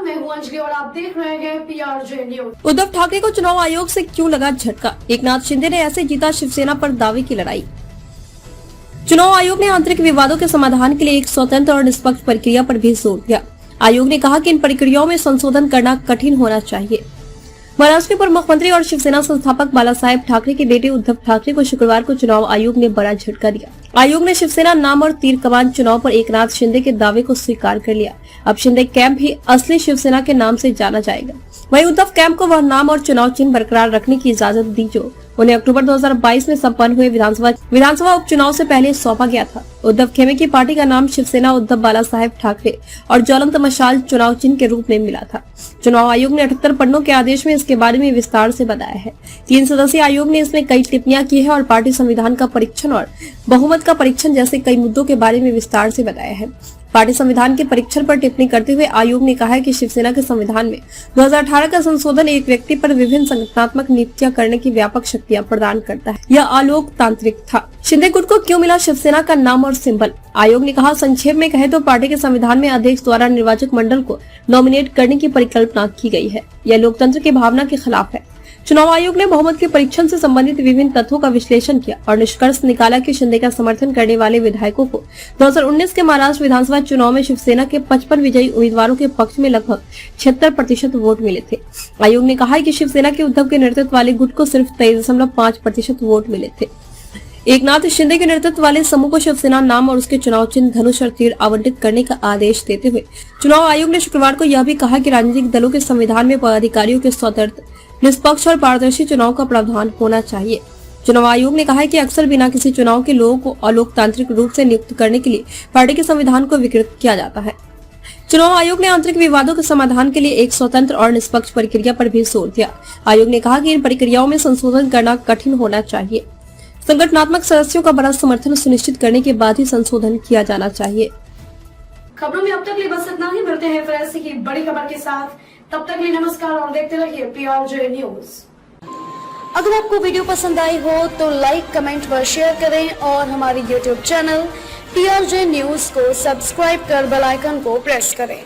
मैं हूं अंजलि और आप देख रहे हैं PRJ न्यूज। उद्धव ठाकरे को चुनाव आयोग से क्यों लगा झटका? एकनाथ शिंदे ने ऐसे जीता शिवसेना पर दावे की लड़ाई। चुनाव आयोग ने आंतरिक विवादों के समाधान के लिए एक स्वतंत्र और निष्पक्ष प्रक्रिया पर भी जोर दिया। आयोग ने कहा कि इन प्रक्रियाओं में संशोधन करना कठिन होना चाहिए। महाराष्ट्र के पूर्व मुख्यमंत्री और शिवसेना संस्थापक बालासाहेब ठाकरे के बेटे उद्धव ठाकरे को शुक्रवार को चुनाव आयोग ने बड़ा झटका दिया। आयोग ने शिवसेना नाम और तीर कमान चुनाव पर एकनाथ शिंदे के दावे को स्वीकार कर लिया। अब शिंदे कैंप भी असली शिवसेना के नाम से जाना जाएगा। वहीं उद्धव कैंप को वह नाम और चुनाव चिन्ह बरकरार रखने की इजाजत दी जो उन्हें अक्टूबर 2022 में संपन्न हुए विधानसभा उपचुनाव से पहले सौंपा गया था। उद्धव खेमे की पार्टी का नाम शिवसेना उद्धव बालासाहेब ठाकरे और ज्वलंत मशाल चुनाव चिन्ह के रूप में मिला था। चुनाव आयोग ने 78 पन्नों के आदेश में इसके बारे में विस्तार से बताया है। 3 सदस्यीय आयोग ने इसमें कई टिप्पणियां की है और पार्टी संविधान का परीक्षण और बहुमत का परीक्षण जैसे कई मुद्दों के बारे में विस्तार से बताया है। पार्टी संविधान के परीक्षण पर टिप्पणी करते हुए आयोग ने कहा है कि शिवसेना के संविधान में 2018 का संशोधन एक व्यक्ति पर विभिन्न संगठनात्मक नीतियां करने की व्यापक शक्तियां प्रदान करता है। यह अलोकतांत्रिक था। शिंदे गुट को क्यों मिला शिवसेना का नाम और सिंबल? आयोग ने कहा, संक्षेप में कहे तो पार्टी के संविधान में अध्यक्ष द्वारा निर्वाचक मंडल को नॉमिनेट करने की परिकल्पना की गई है। यह लोकतंत्र की भावना के खिलाफ है। चुनाव आयोग ने बहुमत के परीक्षण से संबंधित विभिन्न तथ्यों का विश्लेषण किया और निष्कर्ष निकाला कि शिंदे का समर्थन करने वाले विधायकों को 2019 के महाराष्ट्र विधानसभा चुनाव में शिवसेना के 55 विजयी उम्मीदवारों के पक्ष में लगभग 76% वोट मिले थे। आयोग ने कहा कि शिवसेना के उद्धव के नेतृत्व वाले गुट को सिर्फ 23.5% वोट मिले थे। एकनाथ शिंदे के नेतृत्व वाले समूह को शिवसेना नाम और उसके चुनाव चिन्ह धनुष और तीर आवंटित करने का आदेश देते हुए चुनाव आयोग ने शुक्रवार को यह भी कहा कि राजनीतिक दलों के संविधान में पदाधिकारियों के स्वतंत्र, निष्पक्ष और पारदर्शी चुनाव का प्रावधान होना चाहिए। चुनाव आयोग ने कहा है कि अक्सर बिना किसी चुनाव के लोगों को अलोकतांत्रिक रूप से नियुक्त करने के लिए पार्टी के संविधान को विकृत किया जाता है। चुनाव आयोग ने आंतरिक विवादों के समाधान के लिए एक स्वतंत्र और निष्पक्ष प्रक्रिया पर भी जोर दिया। आयोग ने कहा कि इन प्रक्रियाओं में संशोधन करना कठिन होना चाहिए। संगठनात्मक सदस्यों का बड़ा समर्थन सुनिश्चित करने के बाद ही संशोधन किया जाना चाहिए। खबरों में अब तक लिए बस इतना ही। मिलते हैं फिर ऐसी की बड़ी खबर के साथ। तब तक लिए नमस्कार और देखते रहिए PRJ न्यूज। अगर आपको वीडियो पसंद आई हो तो लाइक, कमेंट व शेयर करें और हमारी YouTube चैनल PRJ न्यूज को सब्सक्राइब कर बेल आइकन को प्रेस करें।